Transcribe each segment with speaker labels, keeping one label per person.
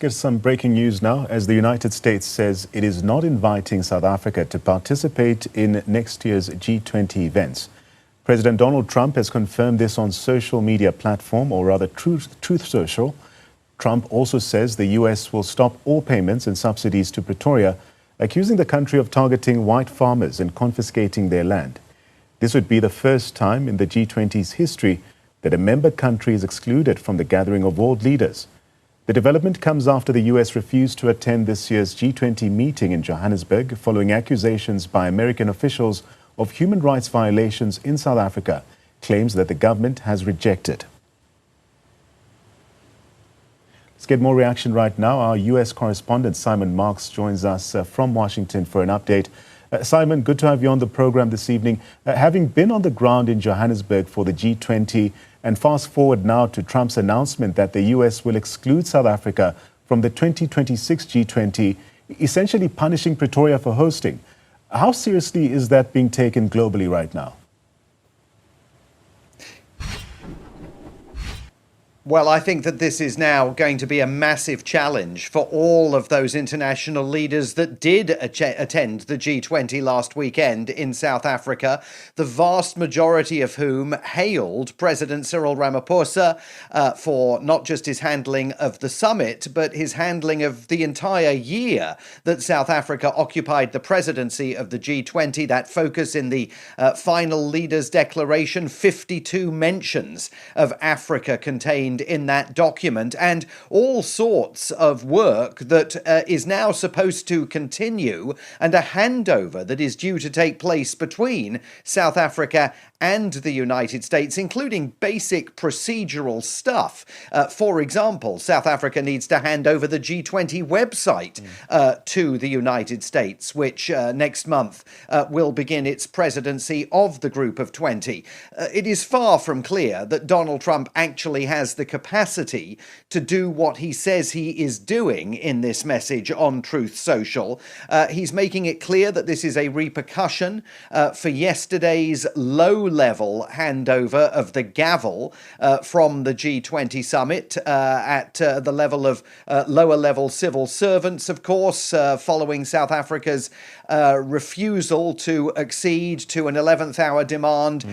Speaker 1: get some breaking news now as the United States says it is not inviting South Africa to participate in next year's G20 events. President Donald Trump has confirmed this on social media platform, or rather Truth Social. Trump also says the U.S. will stop all payments and subsidies to Pretoria, accusing the country of targeting white farmers and confiscating their land. This would be the first time in the G20's history that a member country is excluded from the gathering of world leaders. The development comes after the U.S. refused to attend this year's G20 meeting in Johannesburg following accusations by American officials of human rights violations in South Africa, claims that the government has rejected. Let's get more reaction right now. Our U.S. correspondent Simon Marks joins us from Washington for an update. Simon, good to have you on the program this evening. Having been on the ground in Johannesburg for the G20, and fast forward now to Trump's announcement that the U.S. will exclude South Africa from the 2026 G20, essentially punishing Pretoria for hosting. How seriously is that being taken globally right now?
Speaker 2: Well, I think that this is now going to be a massive challenge for all of those international leaders that did attend the G20 last weekend in South Africa, the vast majority of whom hailed President Cyril Ramaphosa for not just his handling of the summit, but his handling of the entire year that South Africa occupied the presidency of the G20. That focus in the final leaders' declaration, 52 mentions of Africa contained in that document, and all sorts of work that is now supposed to continue, and a handover that is due to take place between South Africa and the United States, including basic procedural stuff. For example, South Africa needs to hand over the G20 website to the United States, which next month will begin its presidency of the Group of 20. It is far from clear that Donald Trump actually has the capacity to do what he says he is doing in this message on Truth Social. He's making it clear that this is a repercussion for yesterday's low-level handover of the gavel from the G20 summit at the level of lower-level civil servants, of course, following South Africa's refusal to accede to an 11th-hour demand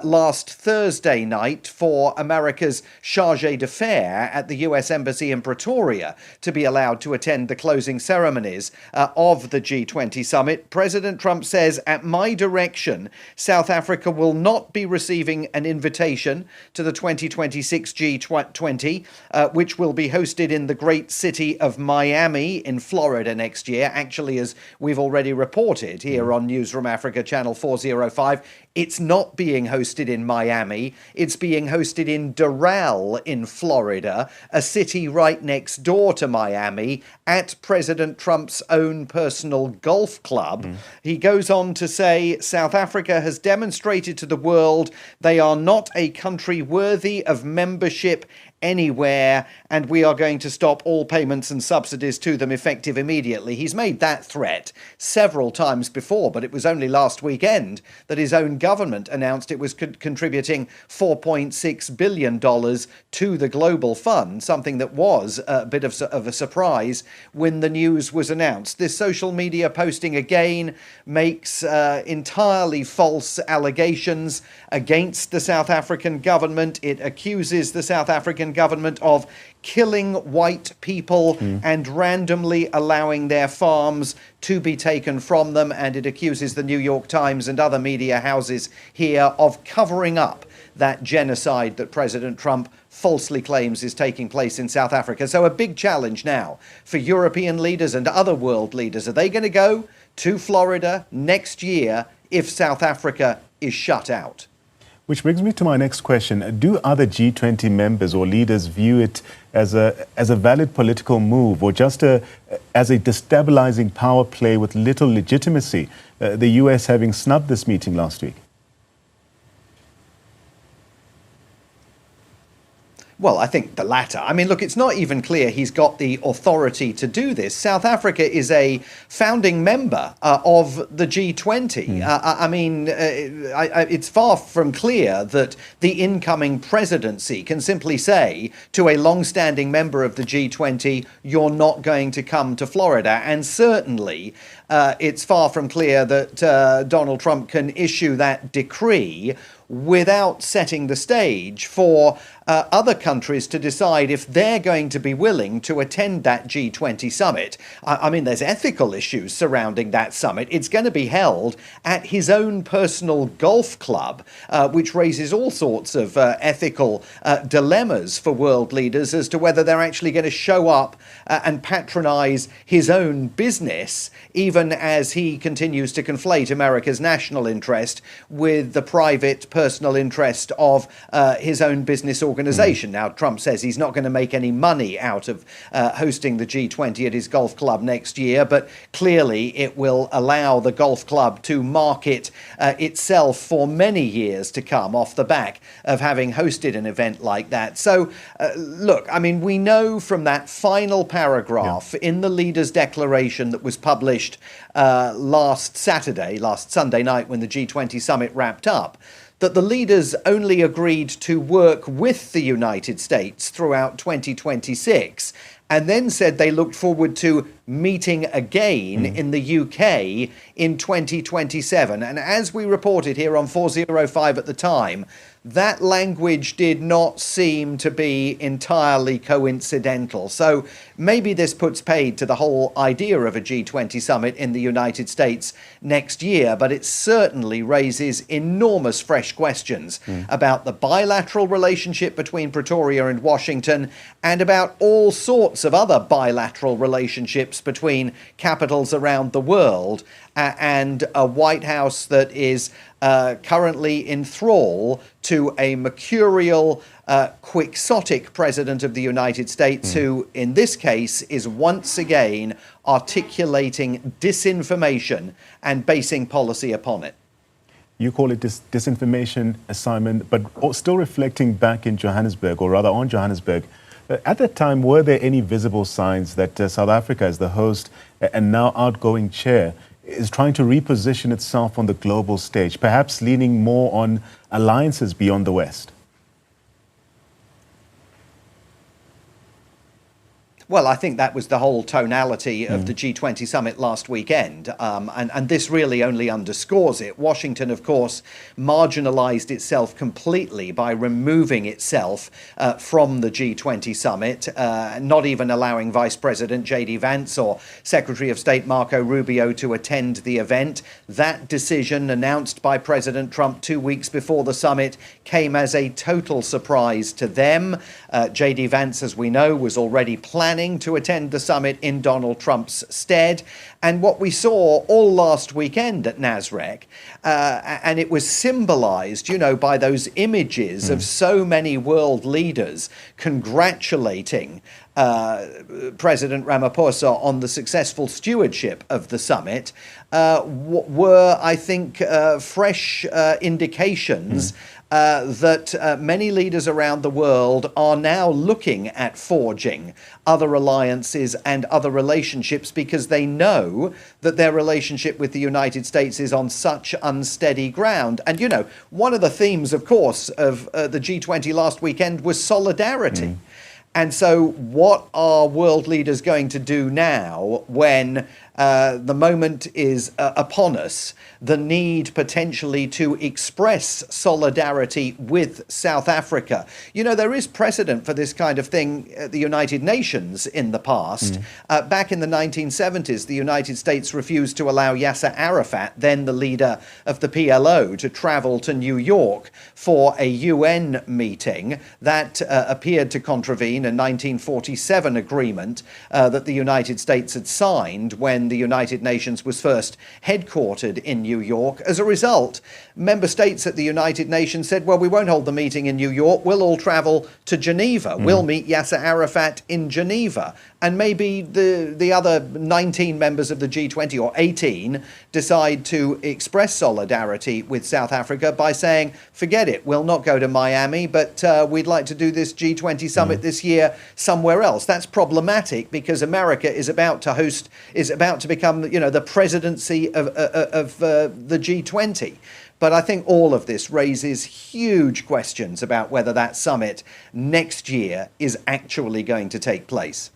Speaker 2: last Thursday night for America's charge d'affaires at the US Embassy in Pretoria to be allowed to attend the closing ceremonies of the G20 summit. President Trump says, at my direction, South Africa will not be receiving an invitation to the 2026 G20, which will be hosted in the great city of Miami in Florida next year. Actually, as we've already reported here on Newzroom Afrika Channel 405, it's not being hosted in Miami. It's being hosted in Doral in Florida, a city right next door to Miami, at President Trump's own personal golf club. He goes on to say, South Africa has demonstrated to the world they are not a country worthy of membership anywhere, and we are going to stop all payments and subsidies to them effective immediately. He's made that threat several times before, but it was only last weekend that his own government announced it was contributing $4.6 billion to the Global Fund, something that was a bit of a surprise when the news was announced. This social media posting again makes entirely false allegations against the South African government. It accuses the South African government of killing white people and randomly allowing their farms to be taken from them, and it accuses the New York Times and other media houses here of covering up that genocide that President Trump falsely claims is taking place in South Africa. So a big challenge now for European leaders and other world leaders. Are they going to go to Florida next year if South Africa is shut out?
Speaker 1: Which brings me to my next question. Do other G20 members or leaders view it as a valid political move, or just as a destabilizing power play with little legitimacy, the US having snubbed this meeting last week?
Speaker 2: Well, I think the latter. I mean, look, it's not even clear he's got the authority to do this. South Africa is a founding member of the G20. It's far from clear that the incoming presidency can simply say to a long-standing member of the G20, you're not going to come to Florida. And certainly, it's far from clear that Donald Trump can issue that decree without setting the stage for other countries to decide if they're going to be willing to attend that G20 summit. I mean, there's ethical issues surrounding that summit. It's going to be held at his own personal golf club, which raises all sorts of ethical dilemmas for world leaders as to whether they're actually going to show up and patronize his own business, even as he continues to conflate America's national interest with the private personal interest of his own business organization. Now, Trump says he's not going to make any money out of hosting the G20 at his golf club next year, but clearly it will allow the golf club to market itself for many years to come off the back of having hosted an event like that. So, look, I mean, we know from that final paragraph in the leaders' declaration that was published last Sunday night when the G20 summit wrapped up, that the leaders only agreed to work with the United States throughout 2026 and then said they looked forward to meeting again in the UK in 2027. And as we reported here on 405 at the time, that language did not seem to be entirely coincidental. So maybe this puts paid to the whole idea of a G20 summit in the United States next year, but it certainly raises enormous fresh questions about the bilateral relationship between Pretoria and Washington and about all sorts of other bilateral relationships between capitals around the world and a White House that is currently in thrall to a mercurial, quixotic president of the United States who, in this case, is once again articulating disinformation and basing policy upon it.
Speaker 1: You call it disinformation, Simon, but still reflecting back in Johannesburg, or rather on Johannesburg. At that time, were there any visible signs that South Africa, as the host and now outgoing chair, is trying to reposition itself on the global stage, perhaps leaning more on alliances beyond the West?
Speaker 2: Well, I think that was the whole tonality of the G20 summit last weekend, and this really only underscores it. Washington, of course, marginalized itself completely by removing itself from the G20 summit, not even allowing Vice President J.D. Vance or Secretary of State Marco Rubio to attend the event. That decision, announced by President Trump 2 weeks before the summit, came as a total surprise to them. J.D. Vance, as we know, was already planning to attend the summit in Donald Trump's stead. And what we saw all last weekend at Nasrec, and it was symbolized, you know, by those images of so many world leaders congratulating President Ramaphosa on the successful stewardship of the summit, were, I think, fresh indications that many leaders around the world are now looking at forging other alliances and other relationships because they know that their relationship with the United States is on such unsteady ground. And, you know, one of the themes, of course, of the G20 last weekend was solidarity. And so what are world leaders going to do now when the moment is upon us, the need potentially to express solidarity with South Africa? You know, there is precedent for this kind of thing at the United Nations in the past. Back in the 1970s, the United States refused to allow Yasser Arafat, then the leader of the PLO, to travel to New York for a UN meeting that appeared to contravene and 1947 agreement that the United States had signed when the United Nations was first headquartered in New York. As a result, member states at the United Nations said, well, we won't hold the meeting in New York. We'll all travel to Geneva. We'll meet Yasser Arafat in Geneva. And maybe the other 19 members of the G20, or 18, decide to express solidarity with South Africa by saying, forget it, we'll not go to Miami, but we'd like to do this G20 summit this year somewhere else. That's problematic because America is about to become, the presidency of the G20. But I think all of this raises huge questions about whether that summit next year is actually going to take place.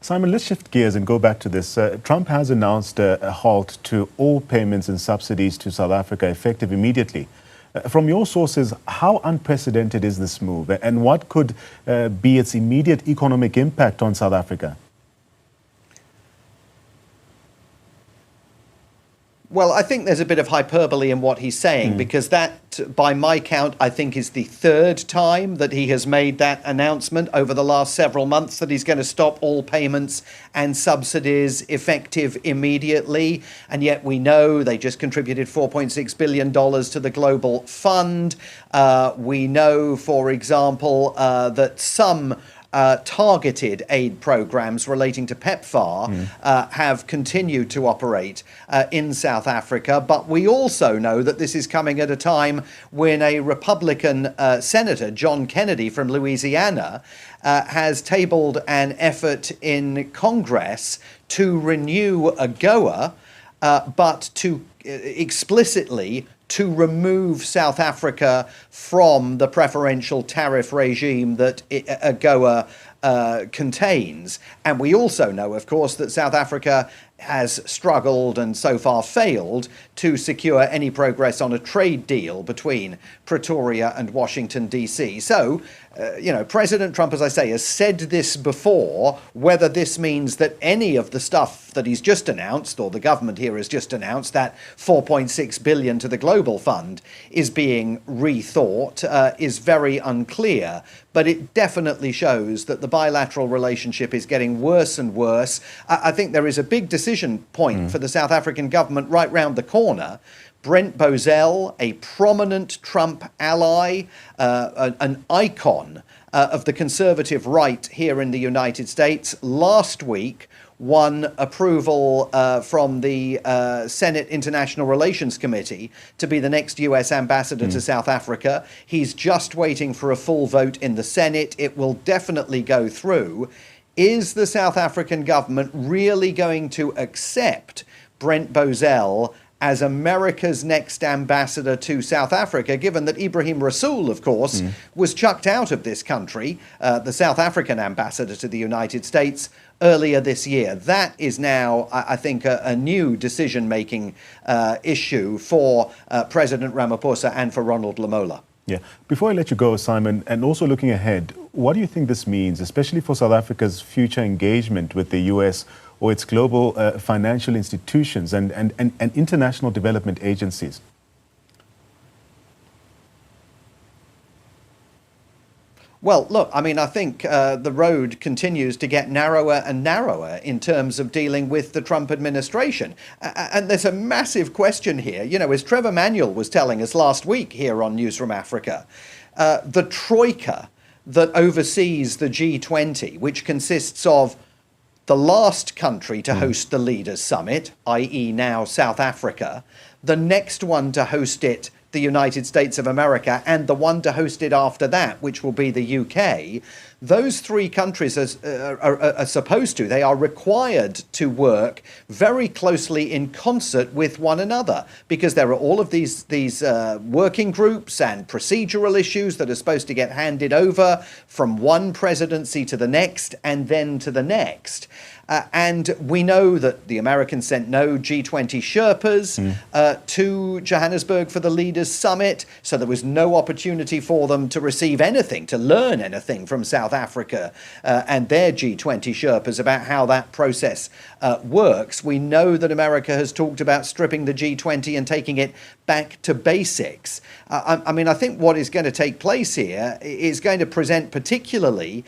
Speaker 1: Simon, let's shift gears and go back to this. Trump has announced a halt to all payments and subsidies to South Africa effective immediately. From your sources, how unprecedented is this move and what could be its immediate economic impact on South Africa?
Speaker 2: Well, I think there's a bit of hyperbole in what he's saying because that, by my count, I think is the third time that he has made that announcement over the last several months that he's going to stop all payments and subsidies effective immediately. And yet we know they just contributed $4.6 billion to the Global Fund. We know, for example, that some targeted aid programs relating to PEPFAR have continued to operate in South Africa. But we also know that this is coming at a time when a Republican Senator, John Kennedy from Louisiana, has tabled an effort in Congress to renew AGOA, but to explicitly to remove South Africa from the preferential tariff regime that AGOA contains. And we also know, of course, that South Africa has struggled and so far failed to secure any progress on a trade deal between Pretoria and Washington, D.C. So, President Trump, as I say, has said this before. Whether this means that any of the stuff that he's just announced, or the government here has just announced, that $4.6 billion to the Global Fund is being rethought, is very unclear. But it definitely shows that the bilateral relationship is getting worse and worse. I think there is a big decision point for the South African government right round the corner. Brent Bozell, a prominent Trump ally, an icon of the conservative right here in the United States, last week won approval from the Senate International Relations Committee to be the next US ambassador to South Africa. He's just waiting for a full vote in the Senate. It will definitely go through. Is the South African government really going to accept Brent Bozell as America's next ambassador to South Africa, given that Ibrahim Rasool, of course, was chucked out of this country, the South African ambassador to the United States, earlier this year? That is now, I think, a new decision-making issue for President Ramaphosa and for Ronald Lamola.
Speaker 1: Yeah. Before I let you go, Simon, and also looking ahead, what do you think this means, especially for South Africa's future engagement with the US or its global financial institutions and international development agencies?
Speaker 2: Well, look, I think the road continues to get narrower and narrower in terms of dealing with the Trump administration. And there's a massive question here. As Trevor Manuel was telling us last week here on Newzroom Afrika, the troika that oversees the G20, which consists of the last country to host the Leaders' Summit, i.e. now South Africa, the next one to host it, the United States of America, and the one to host it after that, which will be the UK, those three countries are supposed to, they are required to work very closely in concert with one another, because there are all of these working groups and procedural issues that are supposed to get handed over from one presidency to the next and then to the next. And we know that the Americans sent no G20 Sherpas to Johannesburg for the Leaders' Summit, so there was no opportunity for them to receive anything, to learn anything from South South Africa and their G20 Sherpas about how that process works. We know that America has talked about stripping the G20 and taking it back to basics. I mean, I think what is going to take place here is going to present particularly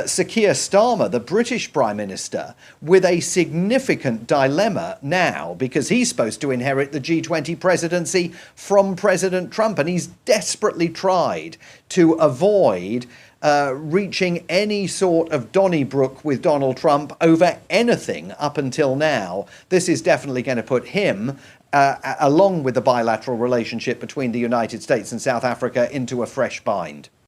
Speaker 2: Sir Keir Starmer, the British Prime Minister, with a significant dilemma now, because he's supposed to inherit the G20 presidency from President Trump, and he's desperately tried to avoid reaching any sort of Donnybrook with Donald Trump over anything up until now. This is definitely going to put him, along with the bilateral relationship between the United States and South Africa, into a fresh bind.